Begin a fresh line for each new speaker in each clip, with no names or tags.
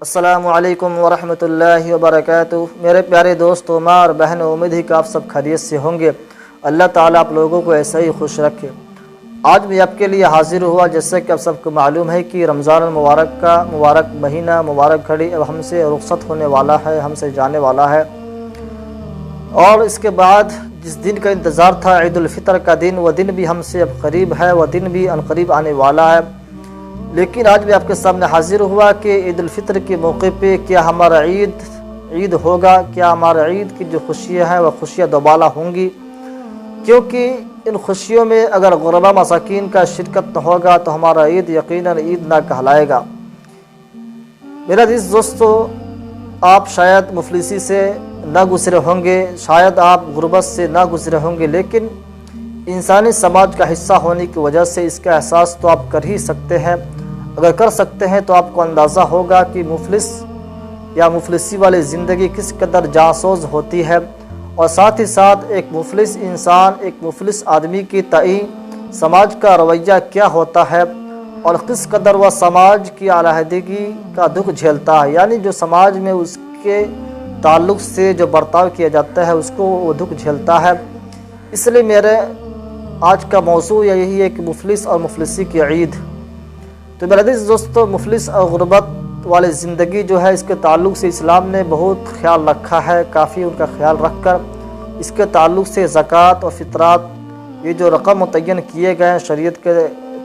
السلام علیکم ورحمۃ اللہ وبرکاتہ۔ میرے پیارے دوستو، ماں اور بہنوں، امید ہے کہ آپ سب خیریت سے ہوں گے۔ اللہ تعالیٰ آپ لوگوں کو ایسا ہی خوش رکھے۔ آج میں آپ کے لیے حاضر ہوا، جیسا کہ آپ سب کو معلوم ہے کہ رمضان المبارک کا مبارک مہینہ، مبارک گھڑی اب ہم سے رخصت ہونے والا ہے، ہم سے جانے والا ہے، اور اس کے بعد جس دن کا انتظار تھا، عید الفطر کا دن، وہ دن بھی ہم سے اب قریب ہے، وہ دن بھی عنقریب آنے والا ہے۔ لیکن آج میں آپ کے سامنے حاضر ہوا کہ عید الفطر کے موقع پہ کیا ہمارا عید ہوگا، کیا ہمارا عید کی جو خوشیاں ہیں وہ خوشیاں دوبالا ہوں گی، کیونکہ ان خوشیوں میں اگر غربا مساکین کا شرکت نہ ہوگا تو ہمارا عید یقیناً عید نہ کہلائے گا۔ میرا عزیز دوستو، آپ شاید مفلسی سے نہ گزرے ہوں گے، شاید آپ غربت سے نہ گزرے ہوں گے، لیکن انسانی سماج کا حصہ ہونے کی وجہ سے اس کا احساس تو آپ کر ہی سکتے ہیں۔ اگر کر سکتے ہیں تو آپ کو اندازہ ہوگا کہ مفلس یا مفلسی والی زندگی کس قدر جانسوز ہوتی ہے، اور ساتھ ہی ساتھ ایک مفلس انسان، ایک مفلس آدمی کی تعین سماج کا رویہ کیا ہوتا ہے، اور کس قدر وہ سماج کی علیحدگی کا دکھ جھیلتا ہے، یعنی جو سماج میں اس کے تعلق سے جو برتاؤ کیا جاتا ہے اس کو وہ دکھ جھیلتا ہے۔ اس لیے میرے آج کا موضوع یہی ہے کہ مفلس اور مفلسی کی عید۔ تو میرے عزیز دوستو، مفلس اور غربت والی زندگی جو ہے، اس کے تعلق سے اسلام نے بہت خیال رکھا ہے، کافی ان کا خیال رکھ کر اس کے تعلق سے زکوٰۃ اور فطرات، یہ جو رقم متعین کیے گئے ہیں شریعت کے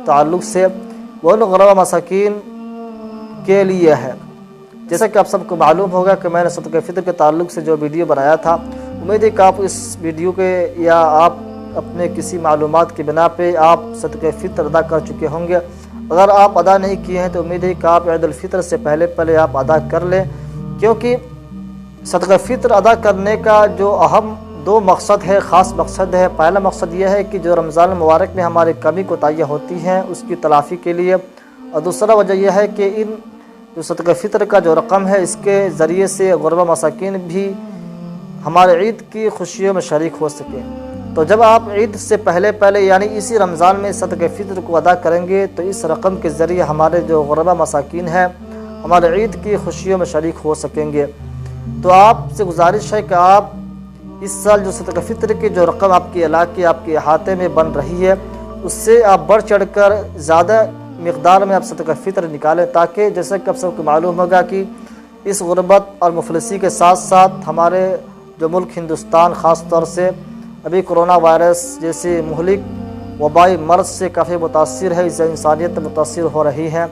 تعلق سے، وہ ان غربا مساکین کے لیے ہے۔ جیسا کہ آپ سب کو معلوم ہوگا کہ میں نے صدقہ فطر کے تعلق سے جو ویڈیو بنایا تھا، امید ہے کہ آپ اس ویڈیو کے یا آپ اپنے کسی معلومات کی بنا پہ آپ صدقہ فطر ادا کر چکے ہوں گے۔ اگر آپ ادا نہیں کیے ہیں تو امید ہے کہ آپ عید الفطر سے پہلے آپ ادا کر لیں، کیونکہ صدقہ فطر ادا کرنے کا جو اہم دو مقصد ہے، خاص مقصد ہے۔ پہلا مقصد یہ ہے کہ جو رمضان المبارک میں ہماری کمی کوتاہیاں ہوتی ہیں اس کی تلافی کے لیے، اور دوسرا وجہ یہ ہے کہ ان جو صدقہ فطر کا جو رقم ہے اس کے ذریعے سے غربا مساکین بھی ہمارے عید کی خوشیوں میں شریک ہو سکیں۔ تو جب آپ عید سے پہلے یعنی اسی رمضان میں صدقہ فطر کو ادا کریں گے تو اس رقم کے ذریعے ہمارے جو غربا مساکین ہیں ہمارے عید کی خوشیوں میں شریک ہو سکیں گے۔ تو آپ سے گزارش ہے کہ آپ اس سال جو صدقہ فطر کی جو رقم آپ کے علاقے، آپ کے احاطے میں بن رہی ہے، اس سے آپ بڑھ چڑھ کر زیادہ مقدار میں آپ صدقہ فطر نکالیں، تاکہ جیسا کہ آپ سب کو معلوم ہوگا کہ اس غربت اور مفلسی کے ساتھ ساتھ ہمارے جو ملک ہندوستان خاص طور سے ابھی کرونا وائرس جیسے مہلک وبائی مرض سے کافی متاثر ہے، اس سے انسانیت متاثر ہو رہی ہے،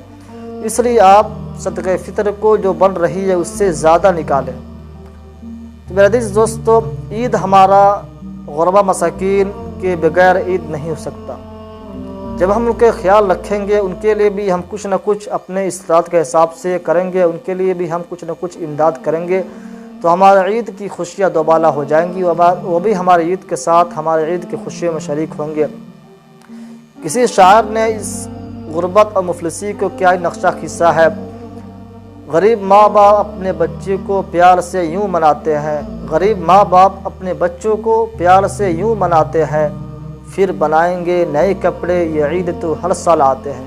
اس لیے آپ صدقہ فطر کو جو بن رہی ہے اس سے زیادہ نکالیں۔ تو میرے عزیز دوستو، عید ہمارا غربا مساکین کے بغیر عید نہیں ہو سکتا۔ جب ہم ان کے خیال رکھیں گے، ان کے لیے بھی ہم کچھ نہ کچھ اپنے استطاعت کے حساب سے کریں گے، ان کے لیے بھی ہم کچھ نہ کچھ امداد کریں گے، تو ہمارے عید کی خوشیاں دوبالا ہو جائیں گی، وہ بھی ہمارے عید کے ساتھ ہمارے عید کی خوشیوں میں شریک ہوں گے۔ کسی شاعر نے اس غربت اور مفلسی کو کیا نقشہ کھینچا ہے: غریب ماں باپ اپنے بچے کو پیار سے یوں مناتے ہیں، غریب ماں باپ اپنے بچوں کو پیار سے یوں مناتے ہیں، پھر بنائیں گے نئے کپڑے، یہ عید تو ہر سال آتے ہیں۔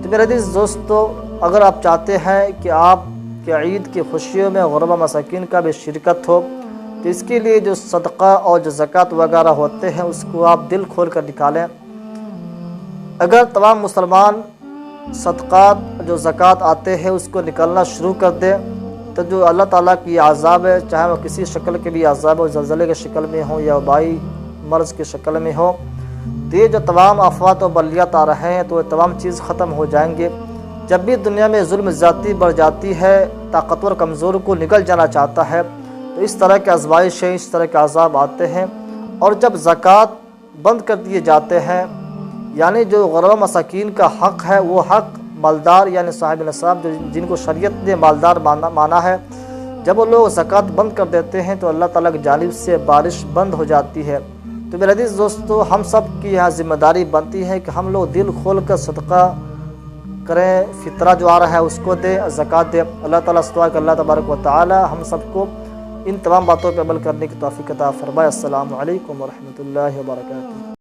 تو میرے عزیز دوستو، اگر آپ چاہتے ہیں کہ آپ کہ عید کی خوشیوں میں غربا مساکین کا بھی شرکت ہو، تو اس کے لیے جو صدقہ اور جو زکوٰۃ وغیرہ ہوتے ہیں اس کو آپ دل کھول کر نکالیں۔ اگر تمام مسلمان صدقات جو زکوٰۃ آتے ہیں اس کو نکالنا شروع کر دیں تو جو اللہ تعالیٰ کی عذاب ہے، چاہے وہ کسی شکل کے بھی عذاب ہو، زلزلے کے شکل میں ہو یا وبائی مرض کی شکل میں ہو، تو یہ جو تمام آفات و بلیات آ رہے ہیں تو یہ تمام چیز ختم ہو جائیں گے۔ جب بھی دنیا میں ظلم زیادتی بڑھ جاتی ہے، طاقتور کمزور کو نگل جانا چاہتا ہے، تو اس طرح کے آزمائشیں، اس طرح کے عذاب آتے ہیں، اور جب زکوٰۃ بند کر دیے جاتے ہیں، یعنی جو غربا مساکین کا حق ہے، وہ حق مالدار یعنی صاحب نصاب جن کو شریعت نے مالدار مانا ہے، جب وہ لوگ زکوٰۃ بند کر دیتے ہیں تو اللہ تعالیٰ کی جانب سے بارش بند ہو جاتی ہے۔ تو میرے عزیز دوستو، ہم سب کی یہاں ذمہ داری بنتی ہے کہ ہم لوگ دل کھول کر صدقہ کریں، فطرہ جو آ رہا ہے اس کو دیں، زکوٰۃ دیں۔ اللہ تعالیٰ سے دعا کہ اللہ تبارک و تعالی ہم سب کو ان تمام باتوں پہ عمل کرنے کی توفیق عطا فرمائے۔ السلام علیکم ورحمۃ اللہ وبرکاتہ۔